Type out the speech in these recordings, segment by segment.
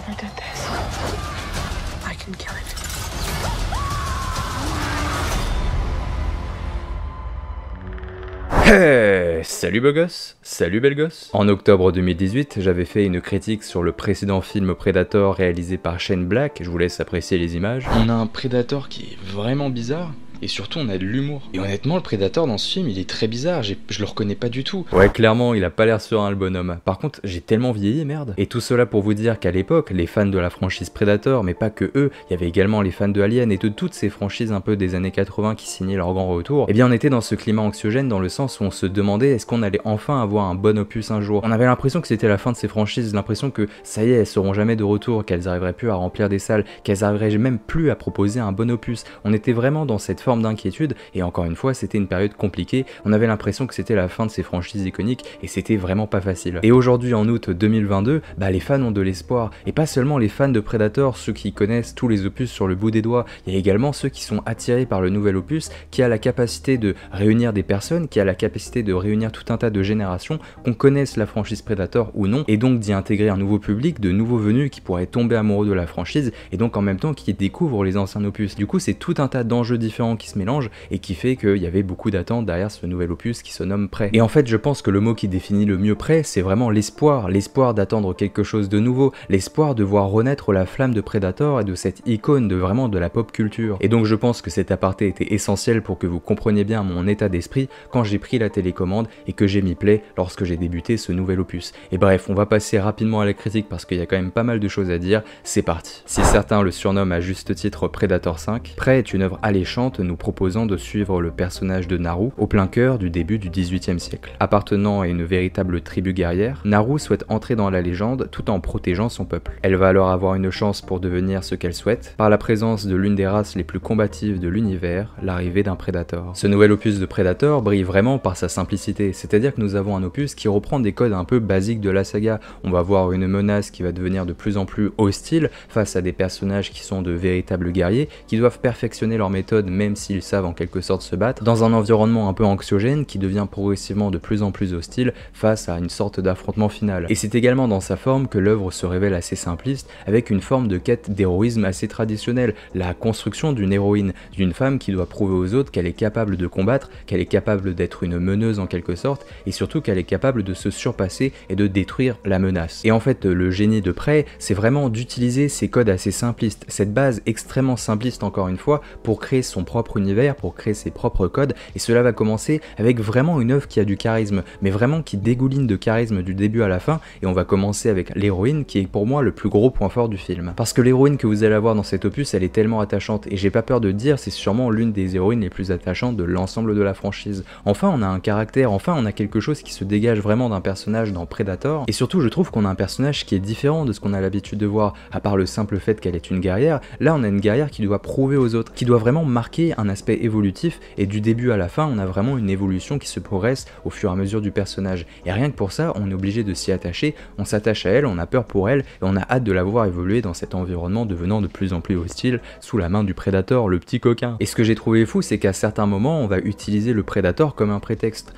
whoever did this, I can kill it. Hey, salut beau gosse, salut belle gosse. En octobre 2018, j'avais fait une critique sur le précédent film Predator réalisé par Shane Black, je vous laisse apprécier les images. On a un Predator qui est vraiment bizarre. Et surtout on a de l'humour. Et honnêtement le Predator dans ce film il est très bizarre, je le reconnais pas du tout. Ouais clairement il a pas l'air serein le bonhomme. Par contre j'ai tellement vieilli merde. Et tout cela pour vous dire qu'à l'époque les fans de la franchise Predator, mais pas que eux, il y avait également les fans de Alien et de toutes ces franchises un peu des années 80 qui signaient leur grand retour. Et bien on était dans ce climat anxiogène dans le sens où on se demandait est-ce qu'on allait enfin avoir un bon opus un jour. On avait l'impression que c'était la fin de ces franchises, l'impression que ça y est elles seront jamais de retour, qu'elles arriveraient plus à remplir des salles, qu'elles arriveraient même plus à proposer un bon opus. On était vraiment dans cette forme d'inquiétude. Et encore une fois, c'était une période compliquée, on avait l'impression que c'était la fin de ces franchises iconiques et c'était vraiment pas facile. Et aujourd'hui, en août 2022, les fans ont de l'espoir. Et pas seulement les fans de Predator, ceux qui connaissent tous les opus sur le bout des doigts, il y a également ceux qui sont attirés par le nouvel opus, qui a la capacité de réunir des personnes, qui a la capacité de réunir tout un tas de générations, qu'on connaisse la franchise Predator ou non, et donc d'y intégrer un nouveau public, de nouveaux venus qui pourraient tomber amoureux de la franchise, et donc en même temps qui découvrent les anciens opus. Du coup, c'est tout un tas d'enjeux différents qui se mélangent, et qui fait qu'il y avait beaucoup d'attentes derrière ce nouvel opus qui se nomme Prêt. Et en fait je pense que le mot qui définit le mieux Prêt, c'est vraiment l'espoir, l'espoir d'attendre quelque chose de nouveau, l'espoir de voir renaître la flamme de Predator et de cette icône de vraiment de la pop culture. Et donc je pense que cet aparté était essentiel pour que vous compreniez bien mon état d'esprit quand j'ai pris la télécommande et que j'ai mis play lorsque j'ai débuté ce nouvel opus. Et bref, on va passer rapidement à la critique parce qu'il y a quand même pas mal de choses à dire, c'est parti. Si certains le surnomment à juste titre Predator 5, Prêt est une œuvre alléchante nous proposant de suivre le personnage de Naru au plein cœur du début du XVIIIe siècle. Appartenant à une véritable tribu guerrière, Naru souhaite entrer dans la légende tout en protégeant son peuple. Elle va alors avoir une chance pour devenir ce qu'elle souhaite, par la présence de l'une des races les plus combatives de l'univers, l'arrivée d'un Predator. Ce nouvel opus de Predator brille vraiment par sa simplicité, c'est-à-dire que nous avons un opus qui reprend des codes un peu basiques de la saga. On va voir une menace qui va devenir de plus en plus hostile face à des personnages qui sont de véritables guerriers, qui doivent perfectionner leur méthode même s'ils savent en quelque sorte se battre, dans un environnement un peu anxiogène qui devient progressivement de plus en plus hostile face à une sorte d'affrontement final. Et c'est également dans sa forme que l'œuvre se révèle assez simpliste, avec une forme de quête d'héroïsme assez traditionnelle, la construction d'une héroïne, d'une femme qui doit prouver aux autres qu'elle est capable de combattre, qu'elle est capable d'être une meneuse en quelque sorte, et surtout qu'elle est capable de se surpasser et de détruire la menace. Et en fait, le génie de Prêt, c'est vraiment d'utiliser ces codes assez simplistes, cette base extrêmement simpliste encore une fois, pour créer son propre univers, pour créer ses propres codes, et cela va commencer avec vraiment une œuvre qui a du charisme, mais vraiment qui dégouline de charisme du début à la fin, et on va commencer avec l'héroïne qui est pour moi le plus gros point fort du film. Parce que l'héroïne que vous allez avoir dans cet opus, elle est tellement attachante, et j'ai pas peur de dire, c'est sûrement l'une des héroïnes les plus attachantes de l'ensemble de la franchise. Enfin on a un caractère, enfin on a quelque chose qui se dégage vraiment d'un personnage dans Predator, et surtout je trouve qu'on a un personnage qui est différent de ce qu'on a l'habitude de voir, à part le simple fait qu'elle est une guerrière, là on a une guerrière qui doit prouver aux autres, qui doit vraiment marquer un aspect évolutif, et du début à la fin on a vraiment une évolution qui se progresse au fur et à mesure du personnage, et rien que pour ça on est obligé de s'y attacher, on s'attache à elle, on a peur pour elle, et on a hâte de la voir évoluer dans cet environnement devenant de plus en plus hostile sous la main du Predator, le petit coquin. Et ce que j'ai trouvé fou, c'est qu'à certains moments on va utiliser le Predator comme un prétexte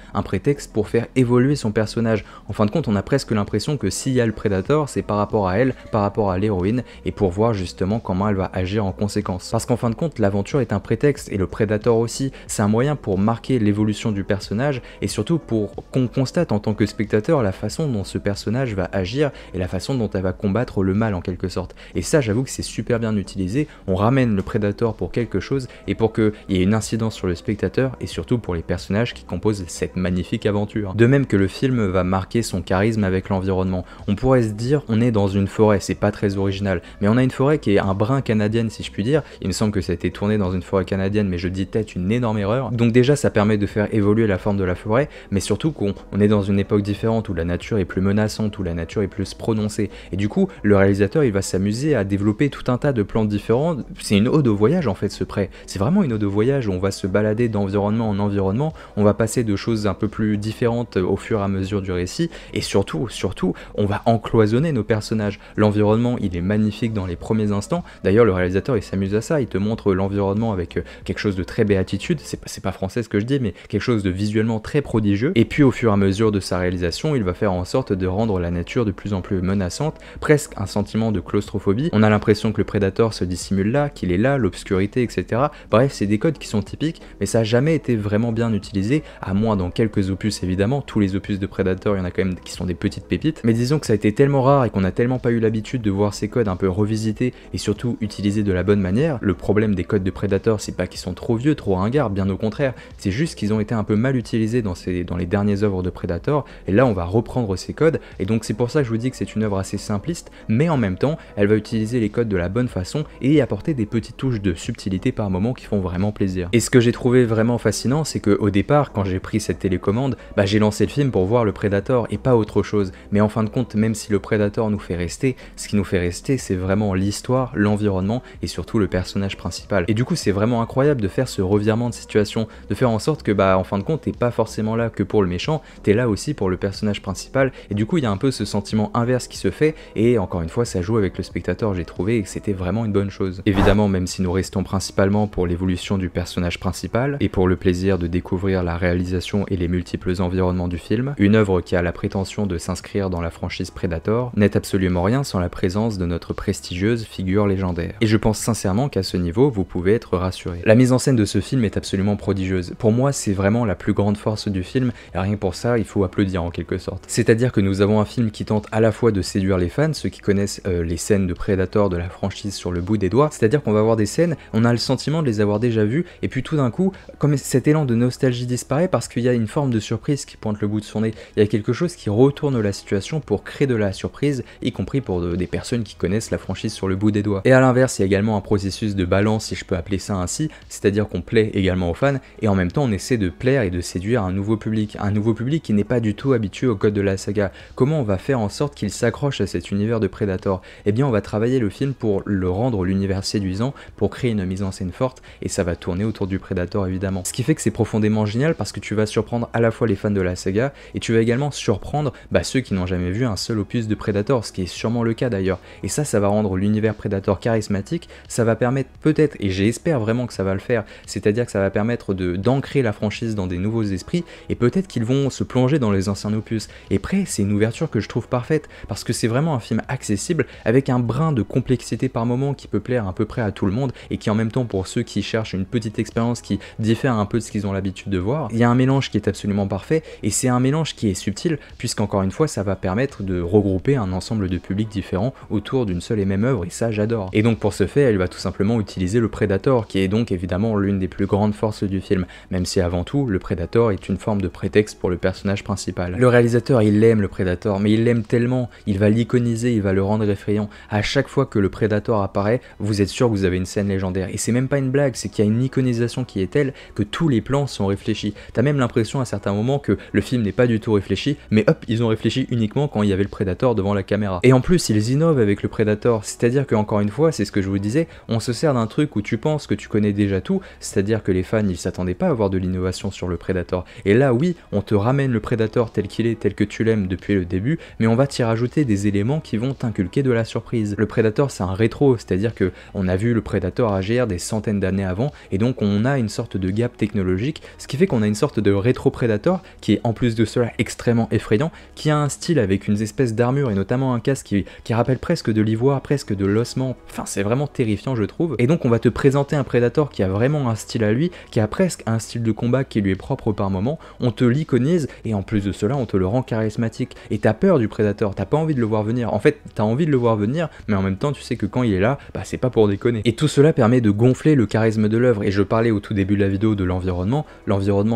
pour faire évoluer son personnage. En fin de compte on a presque l'impression que s'il y a le Predator, c'est par rapport à elle, par rapport à l'héroïne, et pour voir justement comment elle va agir en conséquence. Parce qu'en fin de compte l'aventure est un prétexte, et le Predator aussi, c'est un moyen pour marquer l'évolution du personnage, et surtout pour qu'on constate en tant que spectateur la façon dont ce personnage va agir, et la façon dont elle va combattre le mal en quelque sorte. Et ça j'avoue que c'est super bien utilisé, on ramène le Predator pour quelque chose, et pour qu'il y ait une incidence sur le spectateur, et surtout pour les personnages qui composent cette magnifique aventure. De même que le film va marquer son charisme avec l'environnement. On pourrait se dire, on est dans une forêt, c'est pas très original, mais on a une forêt qui est un brin canadienne si je puis dire, il me semble que ça a été tourné dans une forêt canadienne, mais je dis peut-être une énorme erreur. Donc déjà ça permet de faire évoluer la forme de la forêt, mais surtout qu'on est dans une époque différente où la nature est plus menaçante, où la nature est plus prononcée, et du coup le réalisateur il va s'amuser à développer tout un tas de plans différents. C'est une ode au voyage en fait ce Prêt, c'est vraiment une ode au voyage où on va se balader d'environnement en environnement, on va passer de choses un peu plus différentes au fur et à mesure du récit, et surtout on va encloisonner nos personnages. L'environnement il est magnifique dans les premiers instants, d'ailleurs le réalisateur il s'amuse à ça, il te montre l'environnement avec quelque chose de très béatitude, c'est pas français ce que je dis, mais quelque chose de visuellement très prodigieux, et puis au fur et à mesure de sa réalisation, il va faire en sorte de rendre la nature de plus en plus menaçante, presque un sentiment de claustrophobie. On a l'impression que le Predator se dissimule là, qu'il est là, l'obscurité, etc. Bref, c'est des codes qui sont typiques, mais ça n'a jamais été vraiment bien utilisé, à moins dans quelques opus évidemment. Tous les opus de Predator, il y en a quand même qui sont des petites pépites, mais disons que ça a été tellement rare et qu'on a tellement pas eu l'habitude de voir ces codes un peu revisités et surtout utilisés de la bonne manière. Le problème des codes de Predator, c'est pas qu'ils sont trop vieux, trop ringards, bien au contraire, c'est juste qu'ils ont été un peu mal utilisés dans les dernières œuvres de Predator, et là on va reprendre ces codes, et donc c'est pour ça que je vous dis que c'est une œuvre assez simpliste, mais en même temps, elle va utiliser les codes de la bonne façon et y apporter des petites touches de subtilité par moment qui font vraiment plaisir. Et ce que j'ai trouvé vraiment fascinant, c'est qu'au départ, quand j'ai pris cette télécommande, j'ai lancé le film pour voir le Predator et pas autre chose, mais en fin de compte, même si le Predator nous fait rester, ce qui nous fait rester, c'est vraiment l'histoire, l'environnement et surtout le personnage principal. Et du coup, c'est vraiment incroyable de faire ce revirement de situation, de faire en sorte que en fin de compte, t'es pas forcément là que pour le méchant, t'es là aussi pour le personnage principal, et du coup, il y a un peu ce sentiment inverse qui se fait, et encore une fois, ça joue avec le spectateur, j'ai trouvé, et que c'était vraiment une bonne chose. Évidemment, même si nous restons principalement pour l'évolution du personnage principal, et pour le plaisir de découvrir la réalisation et les multiples environnements du film, une œuvre qui a la prétention de s'inscrire dans la franchise Predator n'est absolument rien sans la présence de notre prestigieuse figure légendaire. Et je pense sincèrement qu'à ce niveau, vous pouvez être rassurés. La mise en scène de ce film est absolument prodigieuse. Pour moi, c'est vraiment la plus grande force du film, et rien que pour ça, il faut applaudir en quelque sorte. C'est-à-dire que nous avons un film qui tente à la fois de séduire les fans, ceux qui connaissent les scènes de Predator de la franchise sur le bout des doigts, c'est-à-dire qu'on va voir des scènes, on a le sentiment de les avoir déjà vues, et puis tout d'un coup, comme cet élan de nostalgie disparaît parce qu'il y a une forme de surprise qui pointe le bout de son nez, il y a quelque chose qui retourne la situation pour créer de la surprise, y compris pour des personnes qui connaissent la franchise sur le bout des doigts. Et à l'inverse, il y a également un processus de balance, si je peux appeler ça ainsi, c'est-à-dire qu'on plaît également aux fans, et en même temps on essaie de plaire et de séduire un nouveau public qui n'est pas du tout habitué au code de la saga. Comment on va faire en sorte qu'il s'accroche à cet univers de Predator? Eh bien on va travailler le film pour le rendre l'univers séduisant, pour créer une mise en scène forte, et ça va tourner autour du Predator évidemment. Ce qui fait que c'est profondément génial parce que tu vas surprendre à la fois les fans de la saga, et tu vas également surprendre ceux qui n'ont jamais vu un seul opus de Predator, ce qui est sûrement le cas d'ailleurs. Et ça va rendre l'univers Predator charismatique, ça va permettre peut-être, et j'espère vraiment que ça va le faire, c'est-à-dire que ça va permettre d'ancrer la franchise dans des nouveaux esprits, et peut-être qu'ils vont se plonger dans les anciens opus. Et après, c'est une ouverture que je trouve parfaite, parce que c'est vraiment un film accessible, avec un brin de complexité par moment qui peut plaire à peu près à tout le monde, et qui en même temps, pour ceux qui cherchent une petite expérience qui diffère un peu de ce qu'ils ont l'habitude de voir, il y a un mélange qui est absolument parfait, et c'est un mélange qui est subtil, puisqu'encore une fois, ça va permettre de regrouper un ensemble de publics différents autour d'une seule et même œuvre, et ça j'adore. Et donc pour ce fait, elle va tout simplement utiliser le Predator, qui est donc évidemment l'une des plus grandes forces du film, même si avant tout, le Predator est une forme de prétexte pour le personnage principal. Le réalisateur, il aime le Predator, mais il l'aime tellement, il va l'iconiser, il va le rendre effrayant. À chaque fois que le Predator apparaît, vous êtes sûr que vous avez une scène légendaire, et c'est même pas une blague, c'est qu'il y a une iconisation qui est telle que tous les plans sont réfléchis. T'as même l'impression à certains moments que le film n'est pas du tout réfléchi, mais hop, ils ont réfléchi uniquement quand il y avait le Predator devant la caméra. Et en plus, ils innovent avec le Predator, c'est-à-dire qu'encore une fois, c'est ce que je vous disais, on se sert d'un truc où tu penses que tu connais déjà tout, c'est-à-dire que les fans, ils s'attendaient pas à avoir de l'innovation sur le Predator. Et là, oui, on te ramène le Predator tel qu'il est, tel que tu l'aimes depuis le début, mais on va t'y rajouter des éléments qui vont t'inculquer de la surprise. Le Predator, c'est un rétro, c'est-à-dire que on a vu le Predator agir des centaines d'années avant, et donc on a une sorte de gap technologique, ce qui fait qu'on a une sorte de rétro Predator qui est en plus de cela extrêmement effrayant, qui a un style avec une espèce d'armure et notamment un casque qui rappelle presque de l'ivoire, presque de l'ossement, enfin c'est vraiment terrifiant je trouve. Et donc on va te présenter un Predator qui a vraiment un style à lui, qui a presque un style de combat qui lui est propre par moment, on te l'iconise et en plus de cela on te le rend charismatique, et t'as peur du Predator, t'as pas envie de le voir venir, en fait t'as envie de le voir venir, mais en même temps tu sais que quand il est là, c'est pas pour déconner. Et tout cela permet de gonfler le charisme de l'œuvre, et je parlais au tout début de la vidéo de l'environnement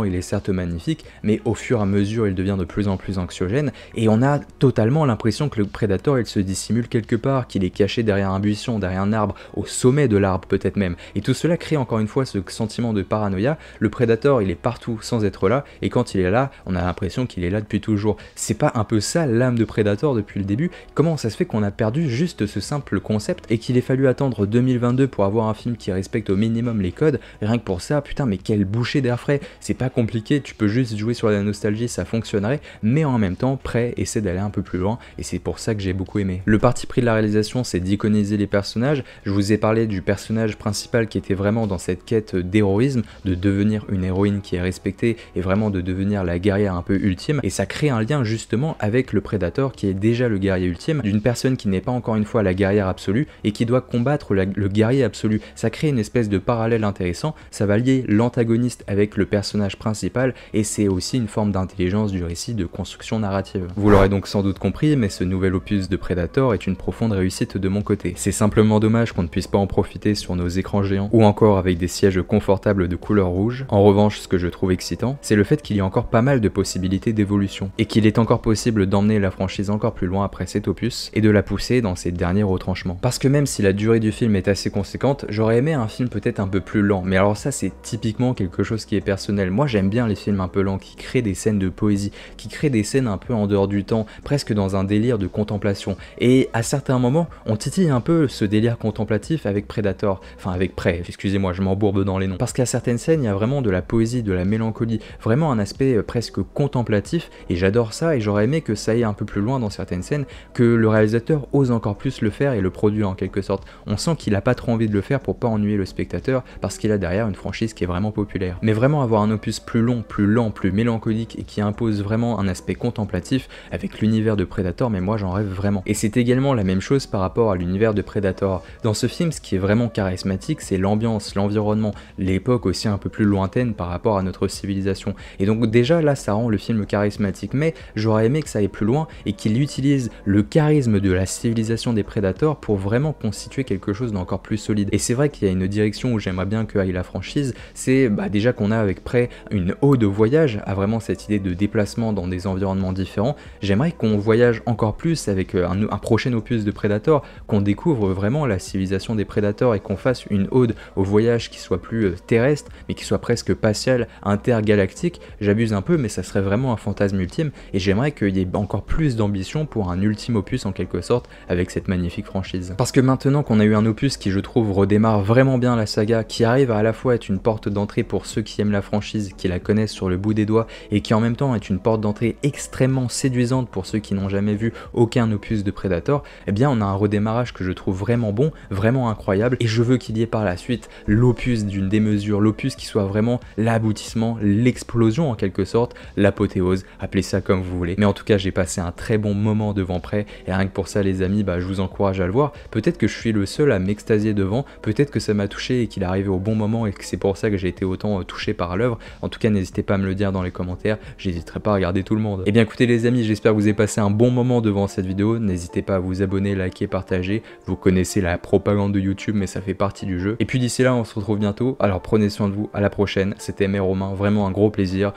il est certes magnifique, mais au fur et à mesure il devient de plus en plus anxiogène, et on a totalement l'impression que le Predator il se dissimule quelque part, qu'il est caché derrière un buisson, derrière un arbre, au sommet de l'arbre peut-être même, et tout cela crée encore une fois ce sentiment de paranoïa. Le Predator il est partout sans être là, et quand il est là, on a l'impression qu'il est là depuis toujours. C'est pas un peu ça l'âme de Predator depuis le début? Comment ça se fait qu'on a perdu juste ce simple concept, et qu'il ait fallu attendre 2022 pour avoir un film qui respecte au minimum les codes? Rien que pour ça, putain mais quelle bouchée d'air frais, c'est pas compliqué, tu peux juste jouer sur la nostalgie, ça fonctionnerait, mais en même temps, Prey essaie d'aller un peu plus loin, et c'est pour ça que j'ai beaucoup aimé. Le parti pris de la réalisation, c'est d'iconiser les personnages. Je vous ai parlé du personnage principal qui était vraiment dans cette quête d'héroïsme, de devenir une héroïne qui est respectée et vraiment de devenir la guerrière un peu ultime, et ça crée un lien justement avec le Predator qui est déjà le guerrier ultime, d'une personne qui n'est pas encore une fois la guerrière absolue et qui doit combattre le guerrier absolu. Ça crée une espèce de parallèle intéressant, ça va lier l'antagoniste avec le personnage principal et c'est aussi une forme d'intelligence du récit de construction narrative. Vous l'aurez donc sans doute compris, mais ce nouvel opus de Predator est une profonde réussite de mon côté. C'est simplement dommage qu'on ne puisse pas en profiter sur nos écrans géants ou encore avec des sièges confortables de couleur rouge. En revanche, ce que je trouve excitant, c'est le fait qu'il y a encore pas mal de possibilités d'évolution et qu'il est encore possible d'emmener la franchise encore plus loin après cet opus et de la pousser dans ses derniers retranchements. Parce que même si la durée du film est assez conséquente, j'aurais aimé un film peut-être un peu plus lent, mais alors ça c'est typiquement quelque chose qui est personnel. Moi j'aime bien les films un peu lents qui créent des scènes de poésie, qui créent des scènes un peu en dehors du temps, presque dans un délire de contemplation. Et à certains moments, on titille un peu ce délire contemplatif avec Predator, enfin avec Prey, excusez-moi, je m'embourbe dans les noms. Parce qu'à certaines scènes, il y a vraiment de la poésie, de la mélancolie, vraiment un aspect presque contemplatif, et j'adore ça, et j'aurais aimé que ça aille un peu plus loin dans certaines scènes, que le réalisateur ose encore plus le faire et le produire en quelque sorte. On sent qu'il a pas trop envie de le faire pour pas ennuyer le spectateur, parce qu'il a derrière une franchise qui est vraiment populaire. Mais vraiment avoir un opus plus long, plus lent, plus mélancolique, et qui impose vraiment un aspect contemplatif avec l'univers de Predator, mais moi j'en rêve vraiment. Et c'est également la même chose par rapport à l'univers de Predator. Dans ce film, ce qui est vraiment charismatique, c'est l'ambiance, l'environnement, l'époque aussi un peu plus lointaine par rapport à notre civilisation. Et donc déjà là, ça rend le film charismatique, mais j'aurais aimé que ça aille plus loin et qu'il utilise le charisme de la civilisation des Predators pour vraiment constituer quelque chose d'encore plus solide. Et c'est vrai qu'il y a une direction où j'aimerais bien que aille la franchise, c'est déjà qu'on a avec Prey une ode au voyage, à vraiment cette idée de déplacement dans des environnements différents. J'aimerais qu'on voyage encore plus avec un prochain opus de Predator, qu'on découvre vraiment la civilisation des Predators et qu'on fasse une ode au voyage qui soit plus terrestre, mais qui soit presque spatial, intergalactique. J'abuse un peu, mais ça serait vraiment un fantasme ultime, et j'aimerais qu'il y ait encore plus d'ambition pour un ultime opus en quelque sorte avec cette magnifique franchise. Parce que maintenant qu'on a eu un opus qui je trouve redémarre vraiment bien la saga, qui arrive à la fois être une porte d'entrée pour ceux qui aiment la franchise, qui la connaissent sur le bout des doigts, et qui en même temps est une porte d'entrée extrêmement séduisante pour ceux qui n'ont jamais vu aucun opus de Predator, eh bien on a un redémarrage que je trouve vraiment bon, vraiment incroyable, et je veux qu'il y ait par la suite l'opus d'une démesure, l'opus qui soit vraiment l'aboutissement, l'explosion en quelque sorte, l'apothéose, appelez ça comme vous voulez. Mais en tout cas j'ai passé un très bon moment devant Prey, et rien que pour ça les amis, je vous encourage à le voir. Peut-être que je suis le seul à m'extasier devant, peut-être que ça m'a touché et qu'il est arrivé au bon moment et que c'est pour ça que j'ai été autant touché par l'œuvre. En tout cas n'hésitez pas à me le dire dans les commentaires, j'hésiterai pas à regarder tout le monde. Et bien écoutez les amis, j'espère que vous avez passé un bon moment devant cette vidéo, n'hésitez pas à vous abonner, liker, partager, vous connaissez la propagande de YouTube mais ça fait partie du jeu. Et puis d'ici là on se retrouve bientôt, alors prenez soin de vous, à la prochaine, c'était Aimé Romain, vraiment un gros plaisir,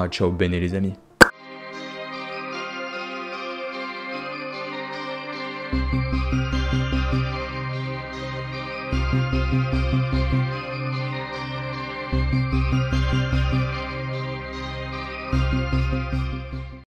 ciao bene les amis.